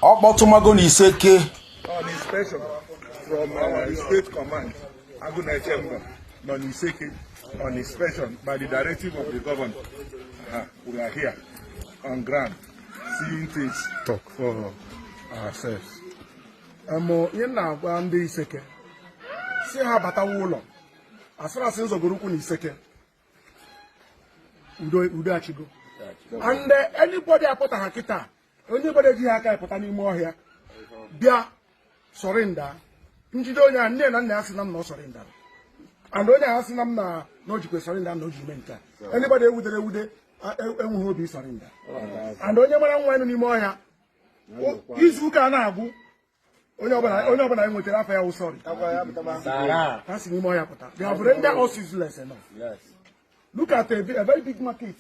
Okpotumago na Iseke. On inspection from State Command, Aguna Chamber, on Iseke, on inspection by the directive of the governor. We are here on ground, seeing things. Talk for ourselves. You know, I'm the Iseke. See how bata wolo. As far as things are going to Iseke, Udogachi go. And anybody I put a hakita, anybody here can put any more here. Bia surrender. Njidonya and then Nasinam no surrender. And only Asinam na no surrender, no judgment. Anybody would be surrender. And only one anymore here. Is who can have. Only when I went to Raphael, sorry. That's in more. They have rendered us useless enough. Yes. Look at a very big market.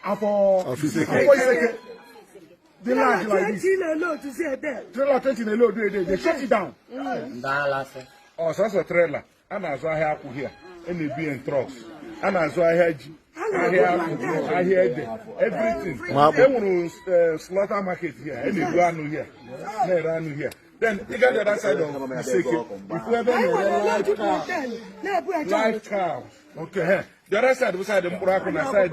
For Iseke. They large like this. 20 in a load, they shut it down. Oh, so that's a trailer. And as I have here, and they be in trucks. And as I heard you, I hear everything. They want to slaughter market here, and they run here. They run here. Then you got the other side of Iseke. If you have live cows, okay. The other side, beside the Murako, on the side,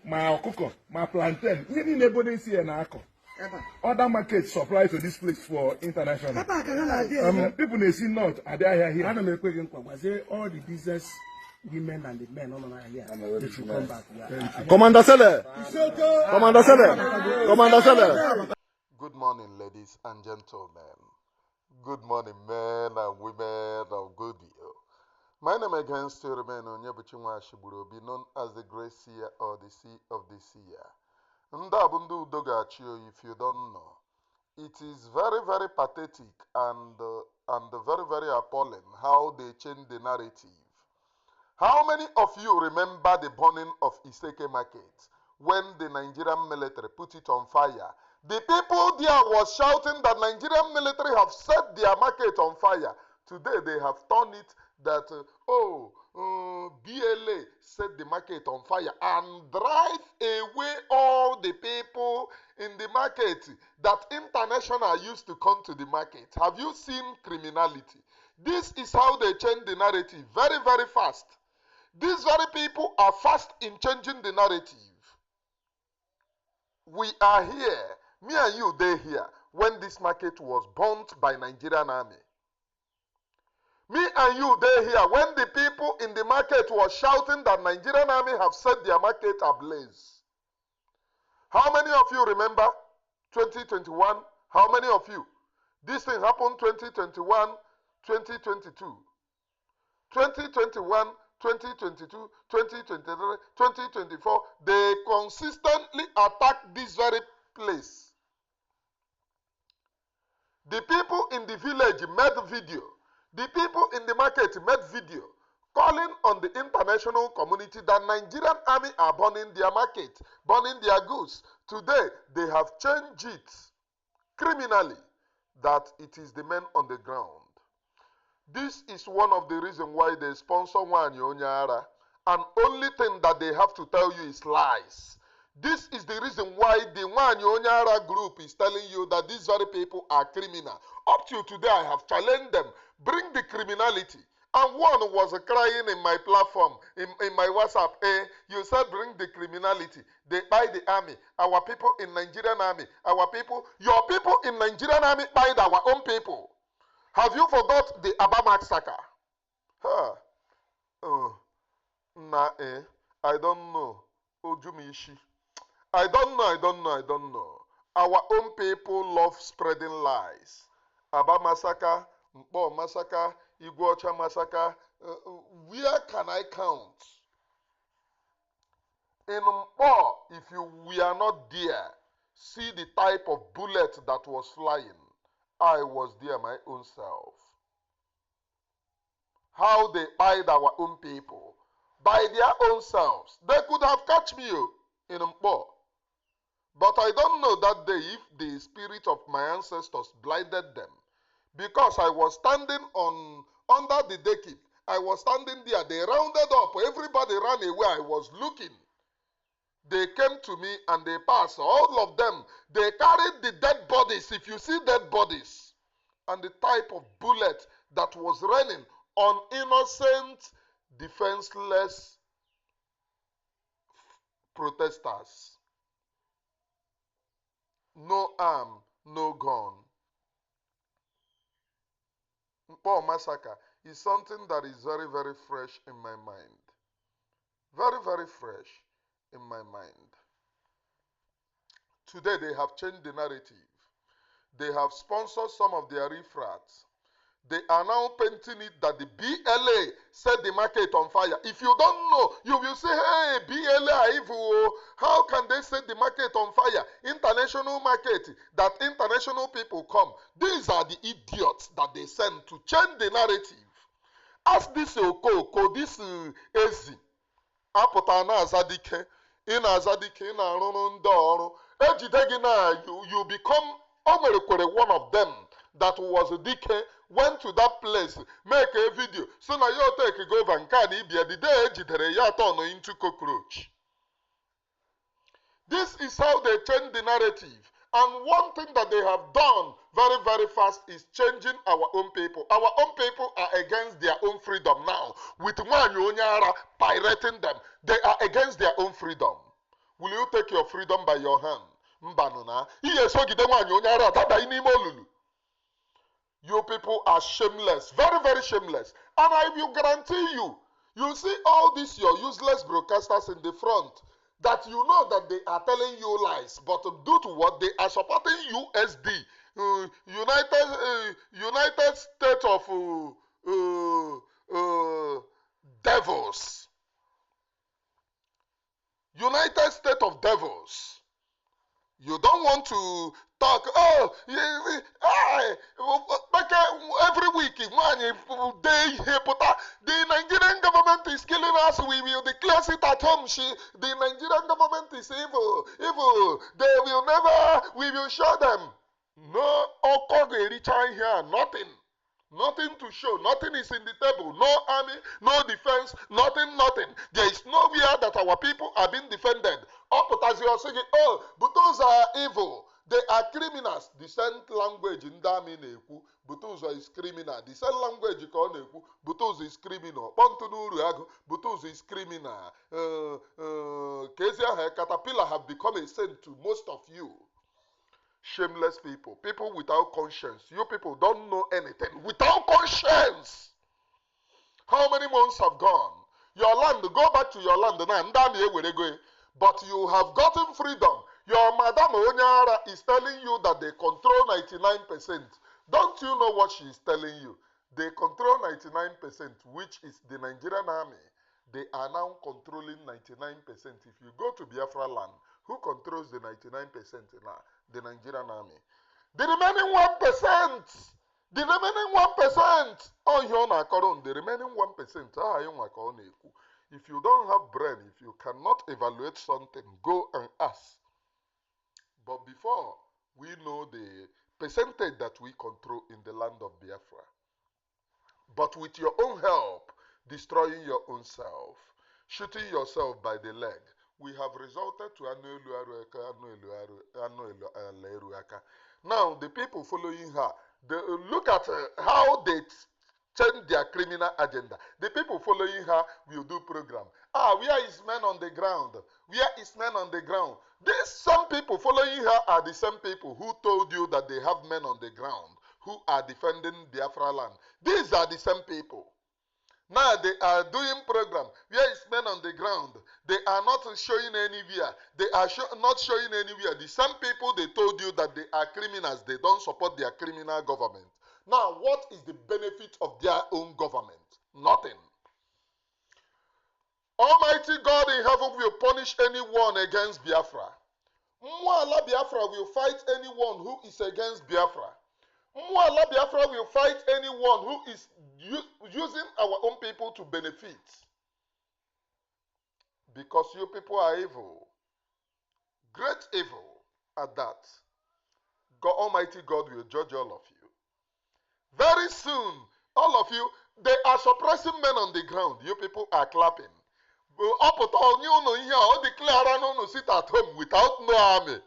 my cocoa, my plantain. Maybe nobody see an alcohol. Other markets supply to this place for international. People they see not are they here. I don't know if all the business women and the men all over here. They should come back. Commander Sele. Commander Sele. Commander Sele. Good morning, ladies and gentlemen. Good morning, men and women of good year. My name again still remains Onyebuchinwa Shiburobi, known as the Great Seer or the Sea of the Seer. Ndabundu Udogachi, if you don't know, it is very, very pathetic and very, very appalling how they change the narrative. How many of you remember the burning of Iseke Market when the Nigerian military put it on fire? The people there was shouting that Nigerian military have set their market on fire. Today they have turned it that, BLA set the market on fire and drive away all the people in the market that international used to come to the market. Have you seen criminality? This is how they change the narrative very, very fast. These very people are fast in changing the narrative. We are here, me and you, they here, when this market was burnt by Nigerian army. Me and you, they here, when the people in the market was shouting that Nigerian army have set their market ablaze. How many of you remember 2021? How many of you? This thing happened 2021, 2022. 2021, 2022, 2023, 2024, they consistently attack this very place. The people in the village made video. The people in the market made video calling on the international community that Nigerian army are burning their market, burning their goods. Today, they have changed it criminally that it is the men on the ground. This is one of the reasons why they sponsor Nwanyi Onyara, and only thing that they have to tell you is lies. This is the reason why the Nwanyi Onyara group is telling you that these very people are criminal. Up to today, I have challenged them. Bring the criminality. And one was crying in my platform, in my WhatsApp. You said bring the criminality. They buy the army. Our people in Nigerian army. Our people, your people in Nigerian army buy our own people. Have you forgot the Aba massacre? I don't know. Ojumishi. I don't know. Our own people love spreading lies. Aba massacre, Mpo massacre, Iguacha massacre. Where can I count? In Mpo, if we are not there, see the type of bullet that was flying. I was there my own self. How they pied our own people by their own selves. They could have catch me in Mpo. But I don't know that day if the spirit of my ancestors blinded them. Because I was standing under the deck. I was standing there. They rounded up. Everybody ran away. I was looking. They came to me and they passed. All of them. They carried the dead you see dead bodies and the type of bullet that was raining on innocent, defenseless protesters. No arm, no gun. Paul massacre is something that is very, very fresh in my mind. Very, very fresh in my mind. Today they have changed the narrative. They have sponsored some of their riffraffs. They are now painting it that the BLA set the market on fire. If you don't know, you will say, hey, BLA are evil. How can they set the market on fire? International market, that international people come. These are the idiots that they send to change the narrative. Ask this Okoko, this Ezi. Apụta na azadike, ị na-azadike, ị na-arụrụ ndị ọrụ. Ejide gị na you become, o nwerekwere one of them that was dike, went to that place, make a video. So now you take go over and the day ejidere ya turn into cockroach. This is how they change the narrative. And one thing that they have done very, very fast is changing our own people. Our own people are against their own freedom now. With Nwanyi Onyara pirating them, they are against their own freedom. Will you take your freedom by your hand? Mbanuna. You people are shameless, very, very shameless. And I will guarantee you, you see all these your useless broadcasters in the front, that you know that they are telling you lies, but due to what? They are supporting USD, United States of Devils. United States of Devils. You don't want to talk, every week, the Nigerian government is killing us, we will declare it at home. The Nigerian government is evil, they will never, we will show them. No, here, nothing. Nothing to show, nothing is in the table, no army, no defense, nothing. There is nowhere that our people are being defended. As you are saying, oh, but those are evil, they are criminals. The same language in Dami Butuzo is criminal. The same language Butuzo is criminal. Pontunuru Butuzo is criminal. Kezia Caterpillar have become a saint to most of you. Shameless people, people without conscience. You people don't know anything. Without conscience. How many months have gone? Your land, go back to your land now. But you have gotten freedom. Your Madam Onyara is telling you that they control 99%. Don't you know what she is telling you? They control 99%, which is the Nigerian army. They are now controlling 99%. If you go to Biafra land, who controls the 99% now? The Nigerian army. The remaining 1%. The remaining 1%. Oh, you're not correct. The remaining 1%. If you don't have brain, if you cannot evaluate something, go and ask. But before, we know the percentage that we control in the land of Biafra. But with your own help, destroying your own self, shooting yourself by the leg, we have resulted to Now, the people following her, they look at how they change their criminal agenda. The people following her will do program. Where is men on the ground? Where is men on the ground? These some people following her are the same people who told you that they have men on the ground who are defending Biafra land. These are the same people. Now they are doing program. Where is men on the ground? They are not showing anywhere. They are not showing anywhere. The same people they told you that they are criminals. They don't support their criminal government. Now, what is the benefit of their own government? Nothing. Almighty God in heaven will punish anyone against Biafra. Mwala Biafra will fight anyone who is against Biafra. Mwala Biafra will fight anyone who is using our own people to benefit. Because you people are evil. Great evil at that. God, Almighty God will judge all of you. Very soon, all of you, they are suppressing men on the ground. You people are clapping. Sit at home without no army.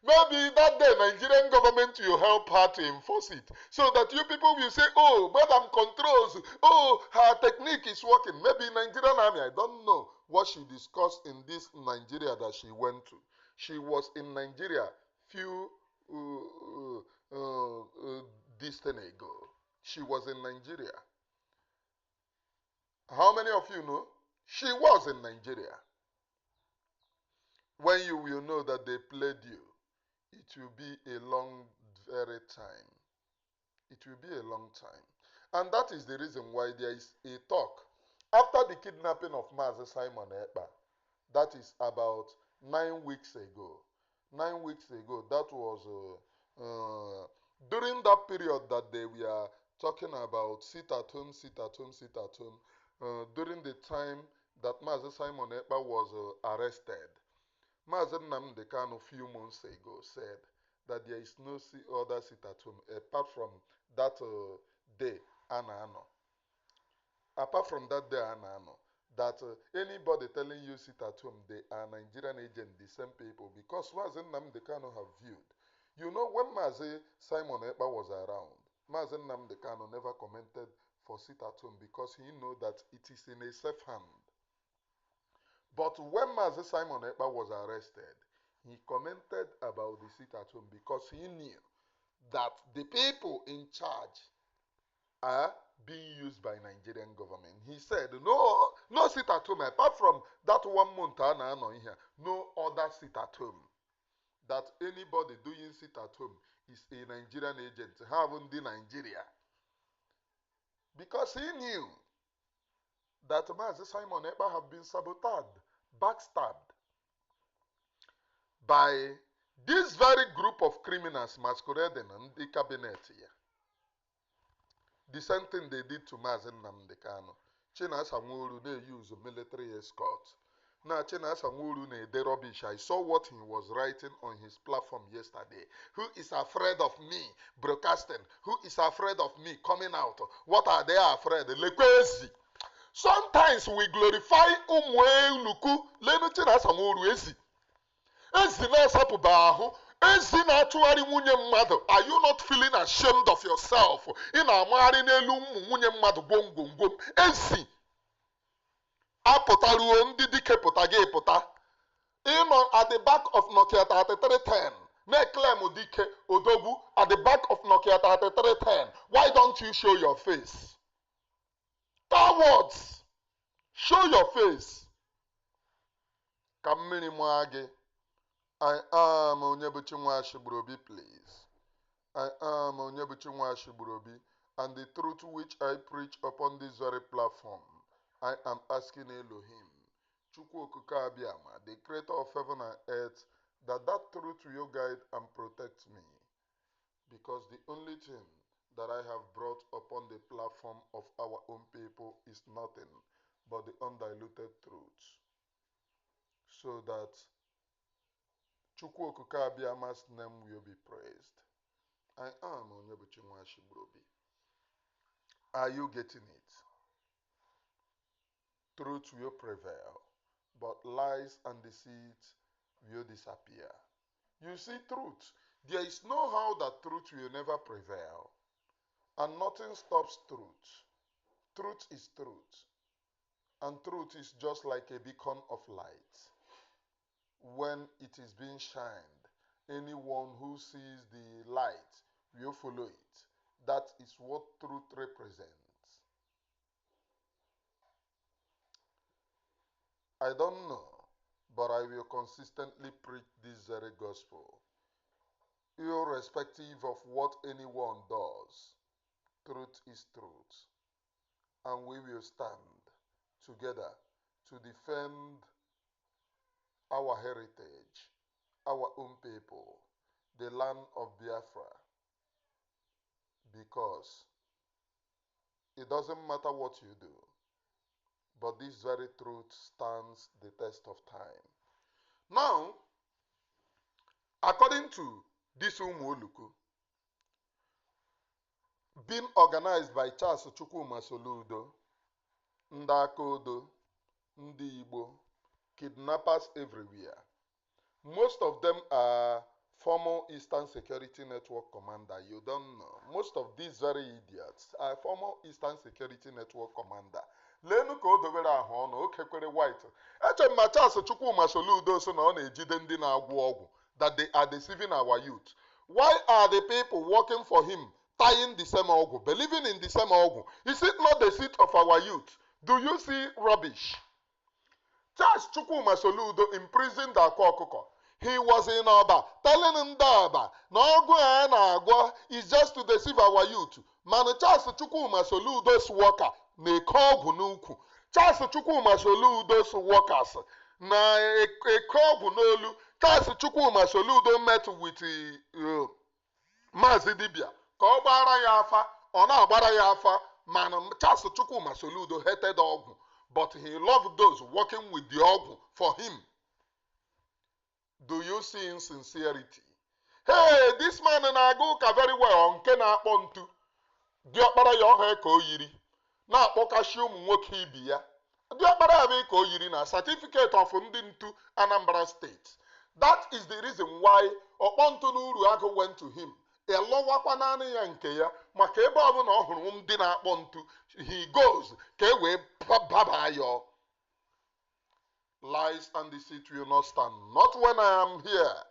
Maybe that day Nigerian government will help her to enforce it so that you people will say, oh, Madam controls, oh, her technique is working. Maybe Nigerian army, I don't know what she discussed in this Nigeria that she went to. She was in Nigeria few this thing ago. She was in Nigeria. How many of you know? She was in Nigeria. When you will know that they played you, it will be a long, very time. It will be a long time. And that is the reason why there is a talk. After the kidnapping of Mazi Simon Ekpa, that is about 9 weeks ago. 9 weeks ago, that was during that period that they were talking about sit at home, sit at home, sit at home. During the time that Mazi Simon Ekpa was arrested, Mazi Nnamdi Kanu a few months ago said that there is no other sit at home apart from that day, Anano. Apart from that day, Anano, that anybody telling you sit at home, they are Nigerian agent, the same people, because Mazi Nnamdi Kanu have viewed. You know, when Mazi Simon Ekpa was around, Mazi Nnamdi Kanu never commented for sit at home because he know that it is in a safe hand. But when Mazi Simon Ekpa was arrested, he commented about the sit at home because he knew that the people in charge are being used by Nigerian government. He said, no sit at home, apart from that 1 month here, no other sit at home. That anybody doing sit at home is a Nigerian agent, having the Nigeria. Because he knew that Mazi Simon Ekpa have been sabotaged, backstabbed by this very group of criminals masquerading in the cabinet here. The same thing they did to Mazi Nnamdi Kanu. Chinasa Nworu, they use military escort. Now Chinasa Nworu they rubbish. I saw what he was writing on his platform yesterday. Who is afraid of me broadcasting? Who is afraid of me coming out? What are they afraid? Lekwezi. Sometimes we glorify Umwe Luku. Lenu Chinasa Nworu ezi. Ezi na sapuba ahu. Ezi na achụgharị nwunye mmadụ. Are you not feeling ashamed of yourself? Ị na-amagharị n'elu ụmụ nwunye mmadụ gwomgwomgwom. Ezi apụtaruo ndị dike pụta gị pụta. Ịnọ at the back of Nokia 3310 na-eklem dike odogwu at the back of Nokia 3310. Why don't you show your face? Cowards, show your face. Ka mmiri maa gị. I am Onyebuchi Nwashigburobi, please. I am Onyebuchi Nwashigburobi, and the truth which I preach upon this very platform, I am asking Elohim, Chukwu Okike Abiyama, the creator of heaven and earth, that truth will guide and protect me. Because the only thing that I have brought upon the platform of our own people is nothing but the undiluted truth. So that Chukwu Okike Abiyama's name will be praised. I am Onyebuchi Nwashigburobi. Are you getting it? Truth will prevail, but lies and deceit will disappear. You see, truth. There is no how that truth will never prevail, and nothing stops truth. Truth is truth, and truth is just like a beacon of light. When it is being shined, anyone who sees the light will follow it. That is what truth represents. I don't know, but I will consistently preach this very gospel. Irrespective of what anyone does, truth is truth. And we will stand together to defend our heritage, our own people, the land of Biafra, because it doesn't matter what you do, but this very truth stands the test of time. Now, according to this Umuoluku, being organized by Charles Chukwuma Soludo, Ndakodo, Ndi Igbo, kidnappers everywhere. Most of them are former former Eastern Security Network commander. You don't know. Most of these very idiots are former Eastern Security Network commander. Lenu ka o dobere ahụ ọnụ oke kwere white. Eche Machas Chukwuma Soludo so na ọ na-ejide ndị na-agwọ ọgwụ that they are deceiving our youth. Why are the people working for him tying the same ọgwụ, believing in the same ọgwụ? Is it not the seat of our youth? Do you see rubbish? Charles Chukwuma Soludo imprisoned Akwa Okuko. He was in Aba telling Ndaba na ọgwụ a na-agwọ is just to deceive our youth. Man, Charles Chukwuma Soludo's worker na-eke ọgwụ n'ukwu. Charles Chukwuma Soludo's workers na-eke ọgwụ n'olu. Charles Chukwuma Soludo met with Maazị Dibia ka ọ gbara ya afa, ọ na-agbara ya afa. Man, Charles Chukwuma Soludo hated ọgwụ, but he loved those working with the ọgwụ for him. Do you see insincerity? Hey, this man na-aga ụka very well, nke na-akpọ ntu. Diọkpara ya ọha ka o yiri, na-akpọkashi ụmụ nwoke ibi ya. Diọkpara ya ka o yiri na certificate of ndị ntu Anambra State. That is the reason why Ọkpọntu n'uru agụ went to him. Elọwakwa naanị ya nke ya, maka ebe ọ bụla ọ hụrụ ndị na-akpọ ntu, he goes ka e wee baba ya. Lies and deceit will not stand. Not when I am here.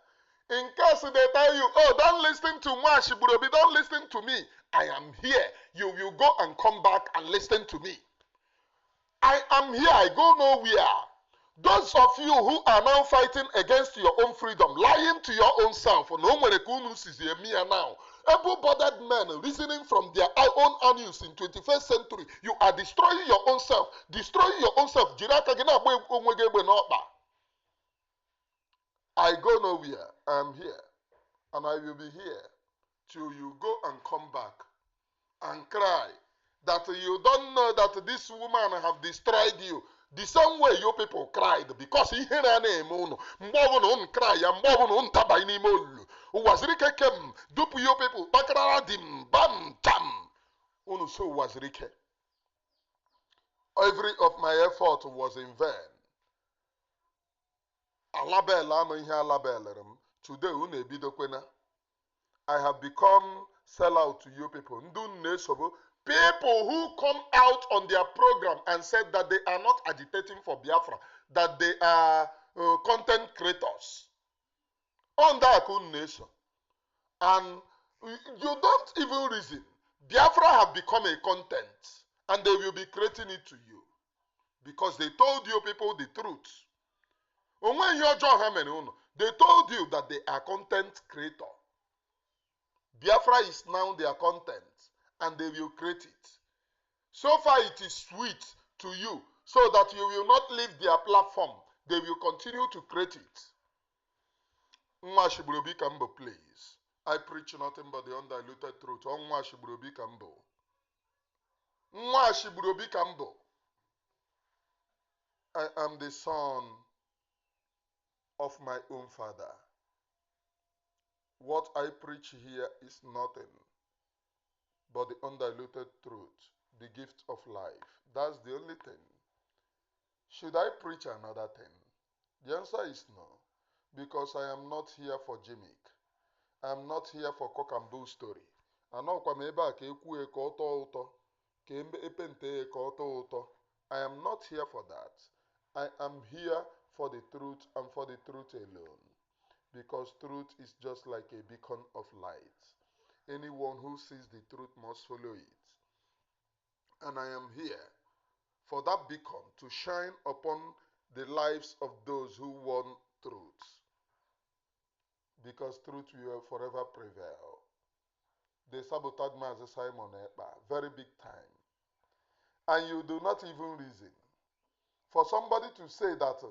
In case they tell you, oh, don't listen to Mwashiburobi, don't listen to me. I am here. You will go and come back and listen to me. I am here. I go nowhere. Those of you who are now fighting against your own freedom, lying to your own self, no now. Able-bodied men reasoning from their own anus in 21st century, you are destroying your own self. Destroying your own self. I go nowhere. I am here. And I will be here till you go and come back and cry that you don't know that this woman have destroyed you. The same way you people cried because he had a name on cry and taba in imolu. Was Rike kem, dupe you people, bakaradim, bam, tam. Unu so was Rike. Every of my effort was in vain. Alabella no ihe alabellerem. Today une bidokwena. I have become sellout to you people. Ndu nesobo. People who come out on their program and said that they are not agitating for Biafra, that they are content creators. On that nation. And you don't even reason. Biafra have become a content and they will be creating it to you. Because they told you people the truth. They told you that they are content creator. Biafra is now their content. And they will create it. So far it is sweet to you, so that you will not leave their platform. They will continue to create it. Nwa Shiburobi Kambo, please. I preach nothing but the undiluted truth. Nwa Shiburobi Kambo. Nwa Shiburobi Kambo. I am the son of my own father. What I preach here is nothing but the undiluted truth, the gift of life. That's the only thing. Should I preach another thing? The answer is no, because I am not here for gimmick. I am not here for cock and bull story. I am not here for that. I am here for the truth and for the truth alone, because truth is just like a beacon of light. Anyone who sees the truth must follow it. And I am here for that beacon to shine upon the lives of those who want truth. Because truth will forever prevail. They sabotaged Mazi Simon Ekpa, very big time. And you do not even reason. For somebody to say that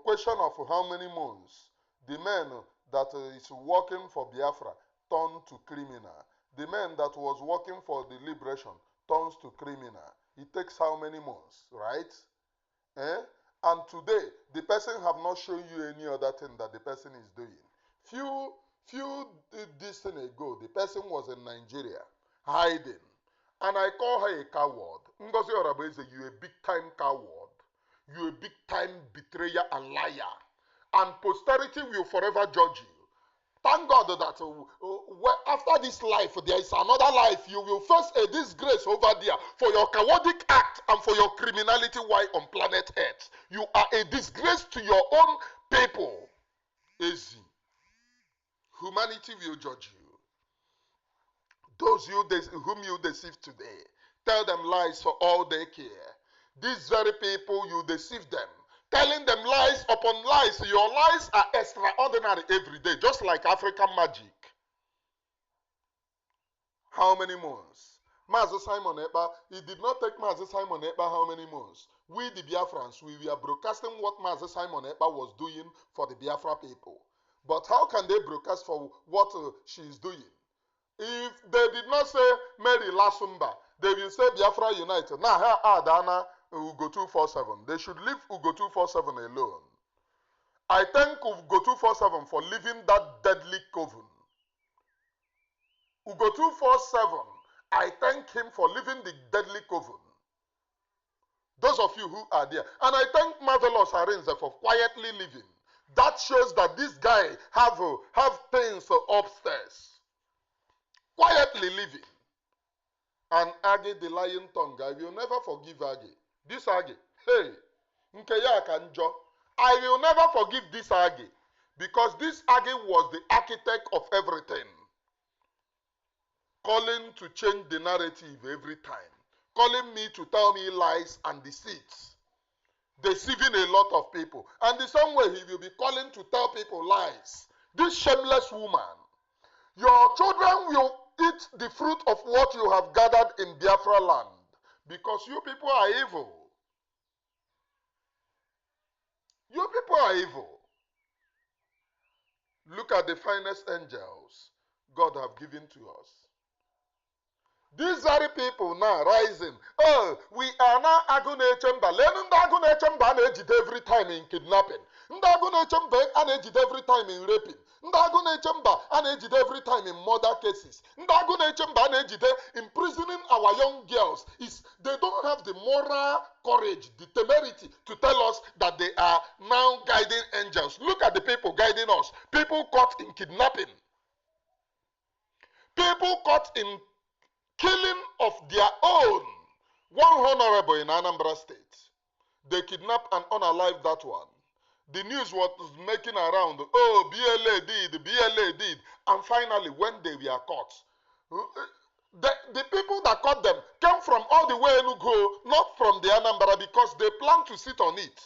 question of how many months, the man that is working for Biafra turned to criminal. The man that was working for the liberation turns to criminal. It takes how many months, right? And today, the person have not shown you any other thing that the person is doing. Few this thing ago, the person was in Nigeria, hiding. And I call her a coward. Ngozi Oragbueze, you a big-time coward. You a big-time betrayer and liar. And posterity will forever judge you. Thank thank God that after this life, there is another life. You will face a disgrace over there for your cowardly act and for your criminality while on planet Earth. You are a disgrace to your own people. Easy. Humanity will judge you. Those whom you deceive today, tell them lies for all they care. These very people, you deceive them, telling them lies upon lies. Your lies are extraordinary every day, just like African magic. How many months? Mazi Simon Ekpa, it did not take Mazi Simon Ekpa how many months? We, the Biafrans, we were broadcasting what Mazi Simon Ekpa was doing for the Biafra people. But how can they broadcast for what she is doing? If they did not say Mary Lasumba, they will say Biafra United. Now, here Adana Ugo 247. They should leave Ugo 247 alone. I thank Ugo 247 for leaving that deadly coven. Ugo 247, I thank him for leaving the deadly coven. Those of you who are there. And I thank Marvelous Arinze for quietly living. That shows that this guy have things upstairs. Quietly living. And Age the lion tongue, I will never forgive Age. This Age, hey, Nkeya Kanjo, I will never forgive this Age. Because this Age was the architect of everything. Calling to change the narrative every time. Calling me to tell me lies and deceits. Deceiving a lot of people. And the same way he will be calling to tell people lies. This shameless woman. Your children will eat the fruit of what you have gathered in Biafra land. Because you people are evil. You people are evil. Look at the finest angels God have given to us. These very people now rising. Oh, we are now Agune Chamber. Learning the Agune Chamber and every time in kidnapping. The Agune Chamber and every time in raping. The Agune Chamber and every time in murder cases. The Agune Chamber and imprisoning our young girls. They don't have the moral courage, the temerity to tell us that they are now guiding angels. Look at the people guiding us. People caught in kidnapping. People caught in killing of their own. One honorable in Anambra State. They kidnapped and unalived that one. The news was making around, oh, BLA did. And finally, when they were caught, the people that caught them came from all the way Enugu, not from the Anambra, because they planned to sit on it.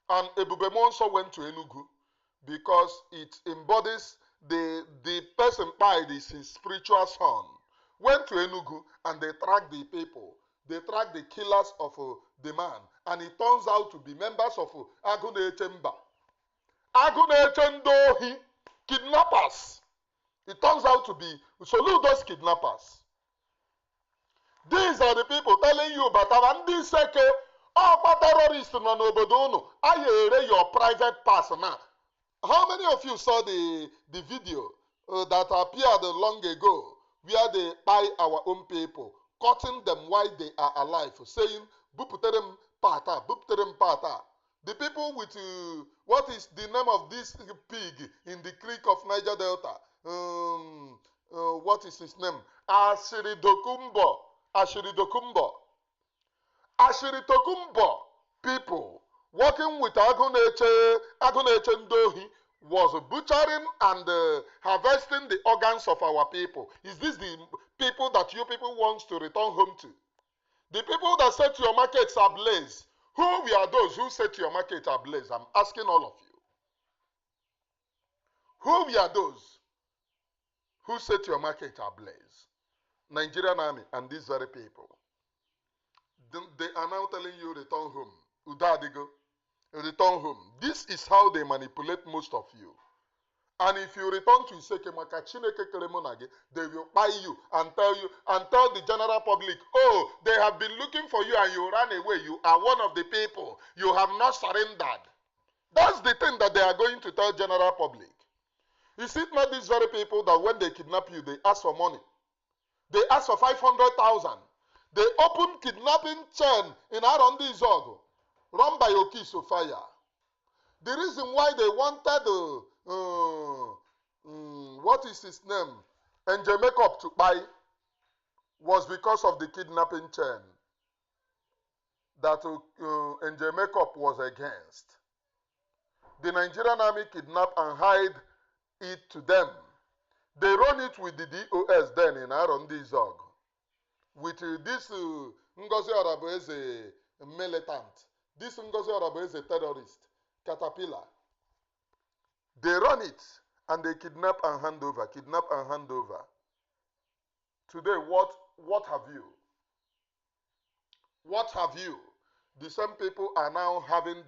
And Ebube Monso went to Enugu because it embodies the person by his spiritual son. Went to Enugu and they tracked the people. They tracked the killers of the man. And it turns out to be members of Agune Chamber. Agune Chendohi, kidnappers. It turns out to be Soludo's kidnappers. These are the people telling you about Iseke, oh, terrorists no nobodono. I erase your private pass now. How many of you saw the video that appeared long ago? Where they buy our own people, cutting them while they are alive, saying, Buputerem pata, Buputerem pata. The people with, what is the name of this pig in the creek of Niger Delta? What is his name? Ashiridokumbo. Ashiritokumbo people working with Aguneche Ndohi was butchering and harvesting the organs of our people. Is this the people that you people want to return home to? The people that set your markets ablaze. Who are those who set your market ablaze? I'm asking all of you. Who are those who set your market ablaze? Nigerian army and these very people. They are now telling you return home. Udadigo. Return home. This is how they manipulate most of you. And if you return to Iseke Makachineke Keremonage, they will buy you and tell the general public, oh, they have been looking for you and you ran away. You are one of the people. You have not surrendered. That's the thing that they are going to tell general public. Is it not these very people that when they kidnap you, they ask for money? They ask for 500,000. They open kidnapping chain in Arondi Zogo, run by Okiso Fire. The reason why they wanted what is his name? NJ Makeup to buy was because of the kidnapping chain that NJ Makeup was against. The Nigerian army kidnapped and hide it to them. They run it with the DOS then in Arondi Zog. With this Ngozi Oragbueze militant, this Ngozi Oragbueze terrorist, caterpillar. They run it and they kidnap and hand over, kidnap and hand over. Today, what have you? What have you? The same people are now having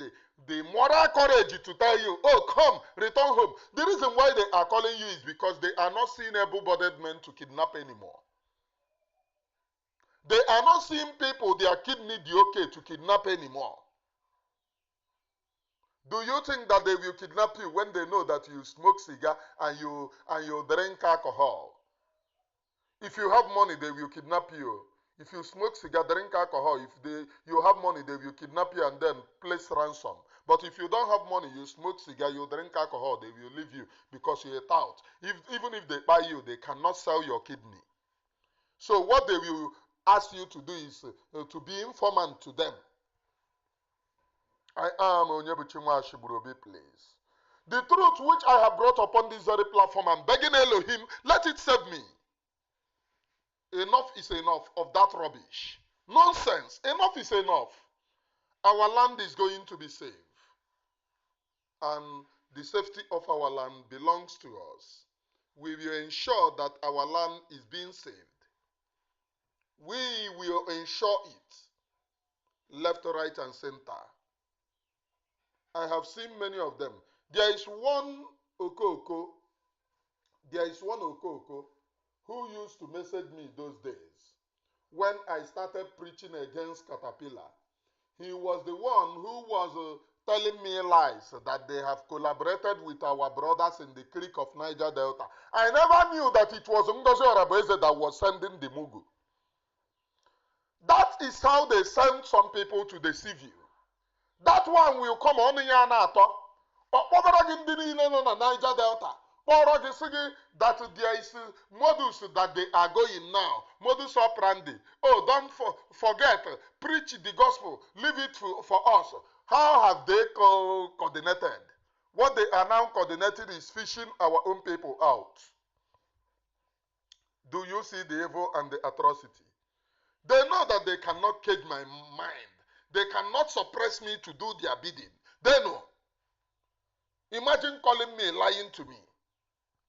the moral courage to tell you, oh, come, return home. The reason why they are calling you is because they are not seeing able-bodied men to kidnap anymore. They are not seeing people their kidney the okay to kidnap anymore. Do you think that they will kidnap you when they know that you smoke cigar and you drink alcohol? If you have money, they will kidnap you. If you smoke cigar, drink alcohol, you have money, they will kidnap you and then place ransom. But if you don't have money, you smoke cigar, you drink alcohol, they will leave you because you're a tout. Even if they buy you, they cannot sell your kidney. So what they will ask you to do is to be informant to them. I am Onyebuchinwa Ashiburobi, please. The truth which I have brought upon this very platform, I'm begging Elohim, let it save me. Enough is enough of that rubbish. Nonsense. Enough is enough. Our land is going to be saved. And the safety of our land belongs to us. We will ensure that our land is being saved. We will ensure it. Left, right, and center. I have seen many of them. There is one Okoko. Who used to message me those days when I started preaching against Caterpillar. He was the one who was telling me lies that they have collaborated with our brothers in the Creek of Niger Delta. I never knew that it was Ngozi Oragbueze that was sending the Mugu. That is how they send some people to deceive you. That one will come on Yanato. Niger Delta. That there is modus that they are going now. Modus operandi. Oh, don't forget. Preach the gospel. Leave it for us. How have they coordinated? What they are now coordinating is fishing our own people out. Do you see the evil and the atrocity? They know that they cannot cage my mind. They cannot suppress me to do their bidding. They know. Imagine calling me, lying to me.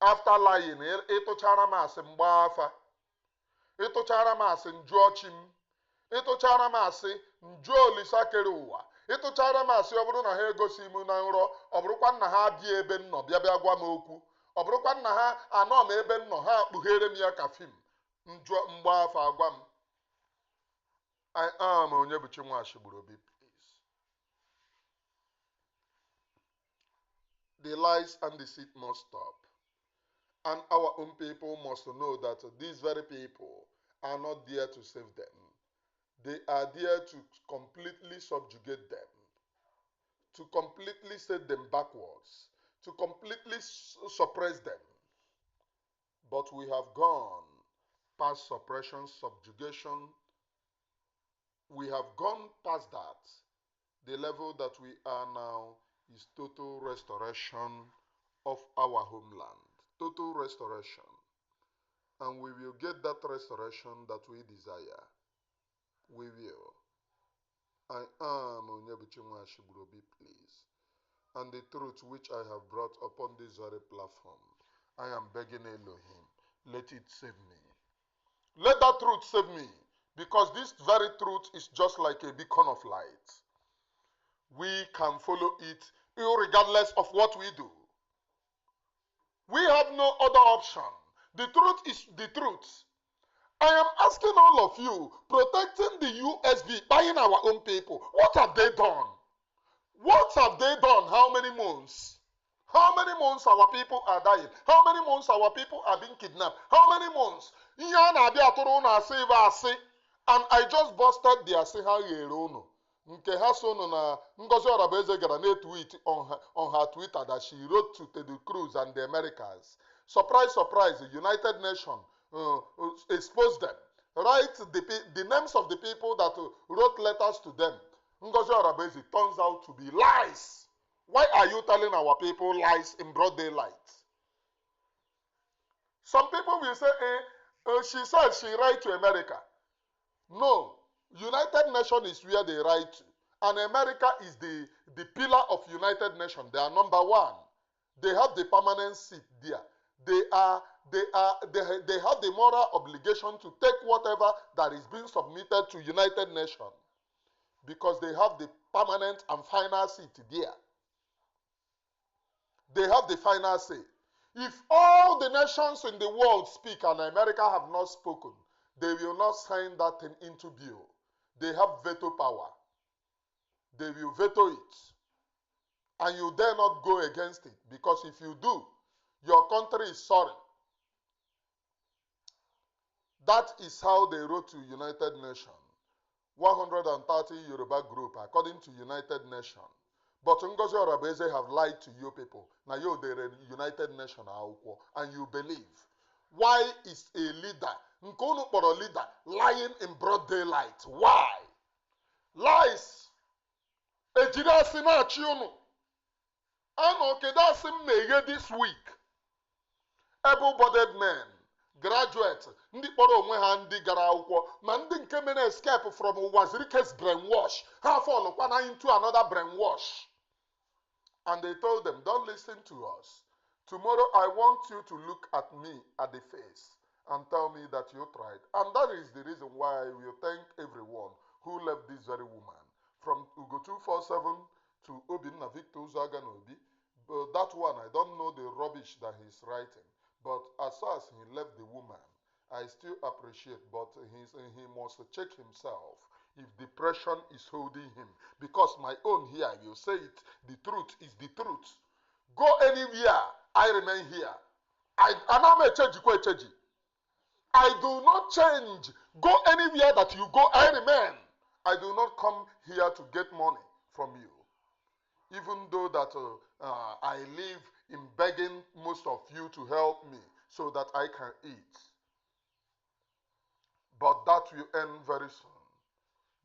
After lying, itochara mas mbafa, itochara mas njochim, itochara mas njoli sakeruwa, itochara mas oburu na ha egosi mu na nro, oburukwa na ha bia ebe nno bia bia gwa m okwu, oburukwa na ha anọ m ebe nno ha kpughere m ya ka film, njo mbafa agwa m. I am Onyebuchinwa Ashiburobi, please. The lies and deceit must stop. And our own people must know that these very people are not there to save them. They are there to completely subjugate them, to completely set them backwards, to completely suppress them. But we have gone past suppression, subjugation. We have gone past that. The level that we are now is total restoration of our homeland. Total restoration. And we will get that restoration that we desire. We will. I am Onyebuchinwa Ashiburobi, please. And the truth which I have brought upon this very platform, I am begging Elohim, let it save me. Let that truth save me. Because this very truth is just like a beacon of light. We can follow it regardless of what we do. We have no other option. The truth is the truth. I am asking all of you, protecting the USB, buying our own people. What have they done? What have they done? How many months? How many months our people are dying? How many months our people are being kidnapped? How many months? And I just busted their say how you nke ha so no na Ngozi Oragbueze gara na tweet on her Twitter that she wrote to Ted Cruz and the Americans Surprise, surprise, the United Nations exposed them. Write the names of the people that wrote letters to them. Ngozi Oragbueze turns out to be lies. Why are you telling our people lies in broad daylight? Some people will say, she said she write to America. No, United Nations is where they write to. And America is the pillar of United Nations. They are number one. They have the permanent seat there. They have the moral obligation to take whatever that is being submitted to United Nations, because they have the permanent and final seat there. They have the final say. If all the nations in the world speak and America have not spoken, they will not sign that thing into bill. They have veto power. They will veto it. And you dare not go against it, because if you do, your country is sorry. That is how they wrote to United Nations. 130 Yoruba group, according to United Nations. But Ngozi Oragbueze have lied to you people. Now you the United Nations and you believe. Why is a leader, Nkunu for a leader, lying in broad daylight? Why? Lies. Ejidasi na chiunu. Ano kedasi mmeye this week. Able-bodied men, graduates, ndị kpọrọ onwe ha ndị gara akwụkwọ, ma ndị nke mere escape from Wazirike's brainwash, ha fall into another brainwash. And they told them, don't listen to us. Tomorrow I want you to look at me at the face and tell me that you tried. And that is the reason why we thank everyone who left this very woman. From Ugo 247 to Obinna Victor Uzaganobi. But that one, I don't know the rubbish that he's writing. But as far as he left the woman, I still appreciate, but he must check himself if depression is holding him. Because my own here, you say it, the truth is the truth. Go anywhere, I remain here. I do not change. Go anywhere that you go, I remain. I do not come here to get money from you. Even though that I live in begging most of you to help me so that I can eat. But that will end very soon.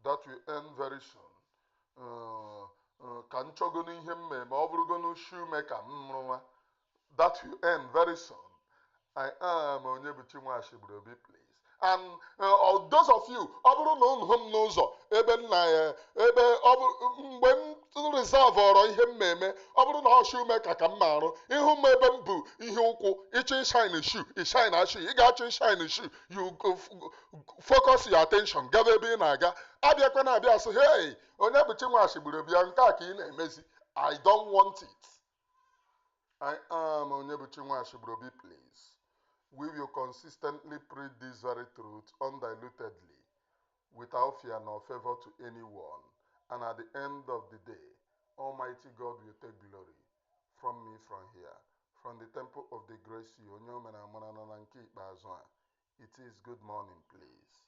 That will end very soon. That will end very soon. I am Onyebuchi Nwashibrobi, please. And those of you, reserve or shine shoe, shine a shoe, you got to shine a shoe. You focus your attention. Gather be naga. Abiakwana Abia say, hey, I don't want it. I am Onyebuchi Nwashibrobi, please. We will consistently preach this very truth undilutedly, without fear nor favor to anyone. And at the end of the day, Almighty God will take glory from me from here, from the temple of the grace. It is good morning, please.